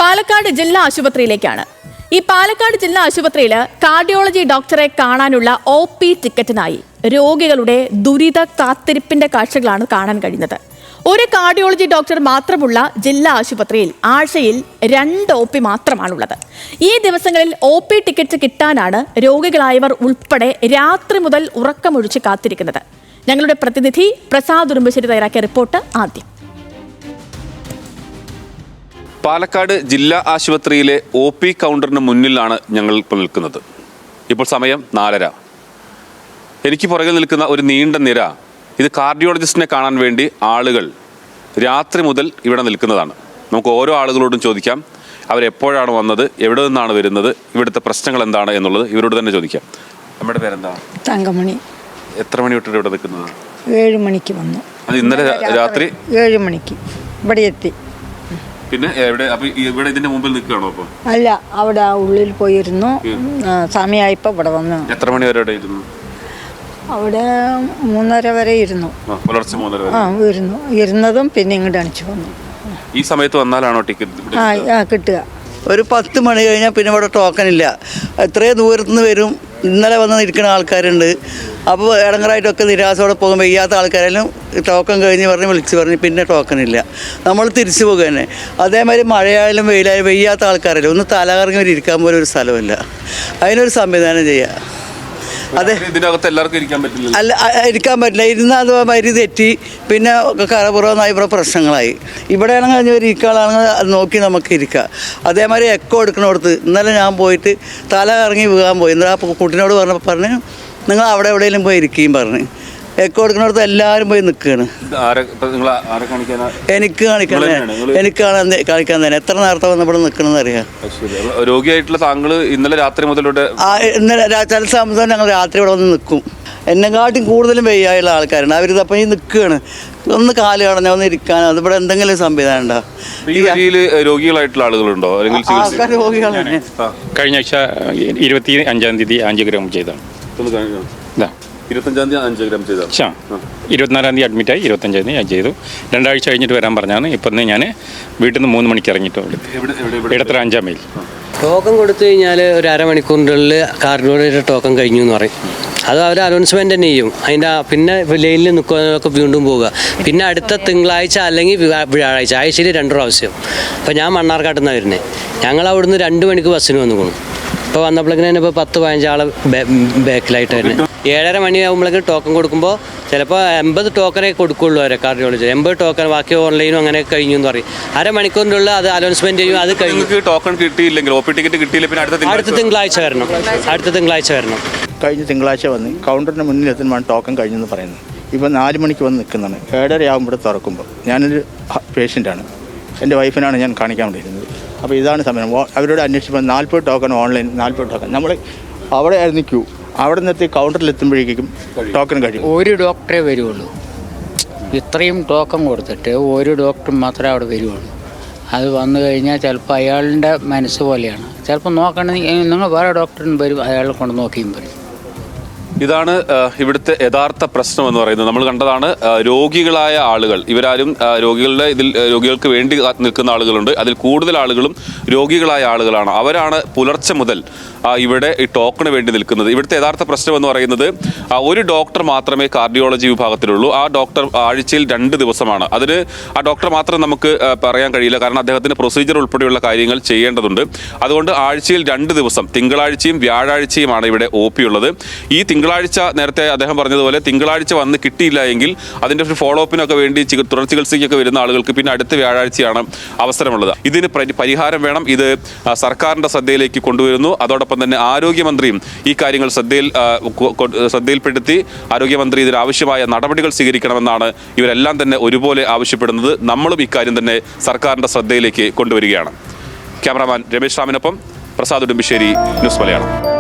പാലക്കാട് ജില്ലാ ആശുപത്രിയിലേക്കാണ്. ഈ പാലക്കാട് ജില്ലാ ആശുപത്രിയിൽ കാർഡിയോളജി ഡോക്ടറെ കാണാനുള്ള OP ടിക്കറ്റിനായി രോഗികളുടെ ദുരിത കാത്തിരിപ്പിന്റെ കാഴ്ചകളാണ് കാണാൻ കഴിയുന്നത്. ഒരു കാർഡിയോളജി ഡോക്ടർ മാത്രമുള്ള ജില്ലാ ആശുപത്രിയിൽ ആഴ്ചയിൽ 2 OP മാത്രമാണുള്ളത്. ഈ ദിവസങ്ങളിൽ OP ടിക്കറ്റ് കിട്ടാനാണ് രോഗികളായവർ ഉൾപ്പെടെ രാത്രി മുതൽ ഉറക്കമൊഴിച്ച് കാത്തിരിക്കുന്നത്. ഞങ്ങളുടെ പ്രതിനിധി പ്രസാദ് ഉടുമ്പശ്ശേരി തയ്യാറാക്കിയ റിപ്പോർട്ട് ആദ്യം. പാലക്കാട് ജില്ലാ ആശുപത്രിയിലെ OP കൗണ്ടറിന് മുന്നിലാണ് ഞങ്ങൾ ഇപ്പോൾ നിൽക്കുന്നത്. ഇപ്പോൾ സമയം 4:30. എനിക്ക് പുറകിൽ നിൽക്കുന്ന ഒരു നീണ്ട നിര, ഇത് കാർഡിയോളജിസ്റ്റിനെ കാണാൻ വേണ്ടി ആളുകൾ രാത്രി മുതൽ ഇവിടെ നിൽക്കുന്നതാണ്. നമുക്ക് ഓരോ ആളുകളോടും ചോദിക്കാം, അവരെപ്പോഴാണ് വന്നത്, എവിടെ നിന്നാണ് വരുന്നത്, ഇവിടുത്തെ പ്രശ്നങ്ങൾ എന്താണ് എന്നുള്ളത് ഇവരോട് തന്നെ ചോദിക്കാം. നമ്മുടെ പേരെന്താ? തങ്കമണി. എത്ര മണി തൊട്ട് ഇവിടെ നിൽക്കുന്നത്? 7 മണിക്ക് വന്നു. അത് ഇന്നലെ രാത്രി 7 മണിക്ക് ഇവിടെ എത്തി. പിന്നെ എവിടെ? അപ്പൊ ഇവിടെ ഇതിന്റെ മുമ്പിൽ നിൽക്കുകയാണോ? അപ്പൊ അല്ല, അവിടെ ഉള്ളിൽ പോയിരുന്നു. സമയമായപ്പോ ഇവിടെ വന്നു. എത്ര മണി വരെ ഇവിടെ ഇരുന്നു? അവിടെ 3:30 വരെ ഇരുന്നു. പുലർച്ചെ 3:30 വരെ ഇരുന്നതും പിന്നെ ഇങ്ങോട്ട് അണിച്ചു വന്നു. ഈ സമയത്ത് വന്നാലാണോ ടിക്കറ്റ് കിട്ടുക? ഒരു 10 മണി കഴിഞ്ഞാൽ പിന്നെ ഇവിടെ ടോക്കൺ ഇല്ല. എത്രയോ ദൂരത്തുനിന്ന് വരും. ഇന്നലെ വന്ന് നിൽക്കുന്ന ആൾക്കാരുണ്ട്. അപ്പോൾ ഇടങ്ങറായിട്ടൊക്കെ നിരാശയോടെ പോകും. വയ്യാത്ത ആൾക്കാരെല്ലാം ടോക്കൺ കഴിഞ്ഞ് വിളിച്ച് പറഞ്ഞ് പിന്നെ ടോക്കൺ ഇല്ല. നമ്മൾ തിരിച്ചു പോകുക തന്നെ. അതേമാതിരി മഴയായാലും വെയിലായാലും വയ്യാത്ത ആൾക്കാരല്ലേ, ഒന്ന് തലകറങ്ങി ഇരിക്കാൻ പോലും ഒരു സ്ഥലമില്ല. അതിനൊരു സംവിധാനം ചെയ്യാം. അതെ, ഇതിനകത്ത് എല്ലാവർക്കും ഇരിക്കാൻ പറ്റില്ല. അല്ല, ഇരിക്കാൻ പറ്റില്ല. ഇരുന്നാൽ അത് മരി തെറ്റി പിന്നെ കറപുറമായി ഇവിടെ പ്രശ്നങ്ങളായി. ഇവിടെ ആണെങ്കിൽ ഇരിക്കാളാണെങ്കിൽ അത് നോക്കി നമുക്ക് ഇരിക്കാം. അതേമാതിരി എക്കോ എടുക്കണോടത്ത് ഇന്നലെ ഞാൻ പോയിട്ട് തല കറങ്ങി വീഴാൻ പോയി. എന്നാൽ ആ കുട്ടീനോട് പറഞ്ഞ് നിങ്ങൾ അവിടെ എവിടെയെങ്കിലും പോയി ഇരിക്കുകയും പറഞ്ഞ് എക്കോ എടുക്കുന്നിടത്ത് എല്ലാവരും പോയി നിൽക്കുകയാണ്. എനിക്ക് കാണിക്കാൻ തന്നെ എത്ര നേരത്തെ വന്ന് ഇവിടെ നിൽക്കണമെന്ന് അറിയാം. രോഗിയായിട്ടുള്ള താങ്കൾ ഇന്നലെ രാത്രി മുതലൂടെ? ഇന്നലെ ചില സമയത്ത് ഞങ്ങൾ രാത്രി ഇവിടെ വന്ന് നിൽക്കും. എന്നെക്കാട്ടും കൂടുതലും വെയ്യായുള്ള ആൾക്കാരുണ്ട്. അവരിതപ്പം ഈ നിൽക്കുകയാണ്. ഒന്ന് കാല് കടഞ്ഞാൽ ഒന്ന് ഇരിക്കാനോ അതിവിടെ എന്തെങ്കിലും സംവിധാനം ഉണ്ടോ? ഈ വരിയിൽ രോഗികളായിട്ടുള്ള ആളുകളുണ്ടോ? രോഗികളാണ്. കഴിഞ്ഞ ആഴ്ച 25-ാം തീയതി ആൻജിയോഗ്രാം ചെയ്താണ്. 25-ാം തീയതി 5 ഗ്രാം ചെയ്ത. 24-ാം തീയതി അഡ്മിറ്റായി. 25-ാം തീയതി ഞാൻ ചെയ്തു. 2 ആഴ്ച കഴിഞ്ഞിട്ട് വരാൻ പറഞ്ഞാണ്. ഇപ്പം ഞാൻ വീട്ടിൽ നിന്ന് 3 മണിക്ക് ഇറങ്ങിയിട്ടുള്ളൂ. ഇടത്തറ 5-ാം മൈൽ. ടോക്കൺ കൊടുത്തു കഴിഞ്ഞാൽ ഒരു അരമണിക്കൂറിനുള്ളിൽ കാർഡിയോളജിയുടെ ടോക്കൺ കഴിഞ്ഞു എന്ന് പറയും. അത് അവർ അനൗൺസ്മെൻ്റ് തന്നെ ചെയ്യും. അതിൻ്റെ പിന്നെ ലൈനിൽ നിൽക്കുന്നതൊക്കെ വീണ്ടും പോവുക. പിന്നെ അടുത്ത തിങ്കളാഴ്ച അല്ലെങ്കിൽ വ്യാഴാഴ്ച, ആഴ്ചയിൽ 2 പ്രാവശ്യം. അപ്പോൾ ഞാൻ മണ്ണാർക്കാട്ടിൽ നിന്നാണ് വരുന്നത്. ഞങ്ങൾ അവിടുന്ന് 2 മണിക്ക് ബസ്സിന് വന്നു പോകും. ഇപ്പോൾ വന്നപ്പോഴേക്കും തന്നെ ഇപ്പോൾ 10-15 ആൾ ബാക്കിലായിട്ട് തന്നെ 7:30 മണിയാകുമ്പോഴേക്കും ടോക്കൺ കൊടുക്കുമ്പോൾ ചിലപ്പോൾ 80 ടോക്കണേ കൊടുക്കുള്ളൂ അവരെ കാർഡിയോളജി. 80 ടോക്കൺ, ബാക്കി ഓൺലൈനും അങ്ങനെ കഴിഞ്ഞു എന്ന് പറയും. അരമണിക്കൂറിനുള്ള അത് അനൗൺസ്മെന്റ് ചെയ്യും. അത് കഴിഞ്ഞു. ടോക്കൺ കിട്ടിയില്ലെങ്കിൽ, OP ടിക്കറ്റ് കിട്ടിയില്ല, പിന്നെ അടുത്ത തിങ്കളാഴ്ച വരണം. കഴിഞ്ഞ തിങ്കളാഴ്ച വന്ന് കൗണ്ടറിന് മുന്നിൽ എത്തുമ്പോൾ ടോക്കൺ കഴിഞ്ഞെന്ന് പറയുന്നത്. ഇപ്പോൾ 4 മണിക്ക് വന്ന് നിൽക്കുന്നതാണ്. 7:30 ആകുമ്പോൾ തുറക്കുമ്പോൾ. ഞാനൊരു പേഷ്യൻ്റാണ്. എൻ്റെ വൈഫിനാണ് ഞാൻ കാണിക്കാൻ വേണ്ടിയിരുന്നത്. അപ്പോൾ ഇതാണ് സമയം. അവരോട് അന്വേഷിച്ചപ്പോൾ 40 ടോക്കൺ ഓൺലൈൻ, 40 ടോക്കൺ. നമ്മൾ അവിടെ ആയിരുന്നു ക്യൂ. അവിടെ നിർത്തി കൗണ്ടറിൽ എത്തുമ്പോഴേക്കും ടോക്കൺ കഴിയും. ഒരു ഡോക്ടറെ വരുള്ളൂ. ഇത്രയും ടോക്കൺ കൊടുത്തിട്ട് ഒരു ഡോക്ടർ മാത്രമേ അവിടെ വരുള്ളൂ. അത് വന്നു കഴിഞ്ഞാൽ ചിലപ്പോൾ അയാളുടെ മനസ്സ് പോലെയാണ്. ചിലപ്പോൾ നോക്കണമെങ്കിൽ നിങ്ങൾ വേറെ ഡോക്ടറിന് വരും, അയാളെ കൊണ്ട് നോക്കിയും വരും. ഇതാണ് ഇവിടുത്തെ യഥാർത്ഥ പ്രശ്നം എന്ന് പറയുന്നത്. നമ്മൾ കണ്ടതാണ് രോഗികളായ ആളുകൾ. ഇവരാരും രോഗികൾക്ക് വേണ്ടി നിൽക്കുന്ന ആളുകളുണ്ട്. അതിൽ കൂടുതൽ ആളുകളും രോഗികളായ ആളുകളാണ്. അവരാണ് പുലർച്ചെ മുതൽ ഇവിടെ ഈ ടോക്കണ് വേണ്ടി നിൽക്കുന്നത്. ഇവിടുത്തെ യഥാർത്ഥ പ്രശ്നം എന്ന് പറയുന്നത് ഒരു ഡോക്ടർ മാത്രമേ കാർഡിയോളജി വിഭാഗത്തിലുള്ളൂ. ആ ഡോക്ടർ ആഴ്ചയിൽ 2 ദിവസമാണ്. അതിന് ആ ഡോക്ടർ മാത്രം നമുക്ക് പറയാൻ കഴിയില്ല. കാരണം അദ്ദേഹത്തിന് പ്രൊസീജിയർ ഉൾപ്പെടെയുള്ള കാര്യങ്ങൾ ചെയ്യേണ്ടതുണ്ട്. അതുകൊണ്ട് ആഴ്ചയിൽ 2 ദിവസം, തിങ്കളാഴ്ചയും വ്യാഴാഴ്ചയുമാണ് ഇവിടെ OP ഉള്ളത്. ഈ തിങ്കളാഴ്ച നേരത്തെ അദ്ദേഹം പറഞ്ഞതുപോലെ തിങ്കളാഴ്ച വന്ന് കിട്ടിയില്ല എങ്കിൽ അതിൻ്റെ ഒരു ഫോളോ അപ്പിനൊക്കെ വേണ്ടി തുടർ ചികിത്സയ്ക്കൊക്കെ വരുന്ന ആളുകൾക്ക് പിന്നെ അടുത്ത വ്യാഴാഴ്ചയാണ് അവസരമുള്ളത്. ഇതിന് പരിഹാരം വേണം. ഇത് സർക്കാരിൻ്റെ ശ്രദ്ധയിലേക്ക് കൊണ്ടുവരുന്നു. അതോടൊപ്പം തന്നെ ആരോഗ്യമന്ത്രിയും ഈ കാര്യങ്ങൾ ശ്രദ്ധയിൽപ്പെടുത്തി ആരോഗ്യമന്ത്രി ഇതിനാവശ്യമായ നടപടികൾ സ്വീകരിക്കണമെന്നാണ് ഇവരെല്ലാം തന്നെ ഒരുപോലെ ആവശ്യപ്പെടുന്നത്. നമ്മളും ഇക്കാര്യം തന്നെ സർക്കാരിൻ്റെ ശ്രദ്ധയിലേക്ക് കൊണ്ടുവരികയാണ്. ക്യാമറാമാൻ രമേശ് റാമിനൊപ്പം പ്രസാദ് ഉടുമ്പശ്ശേരി, ന്യൂസ് മലയാളം.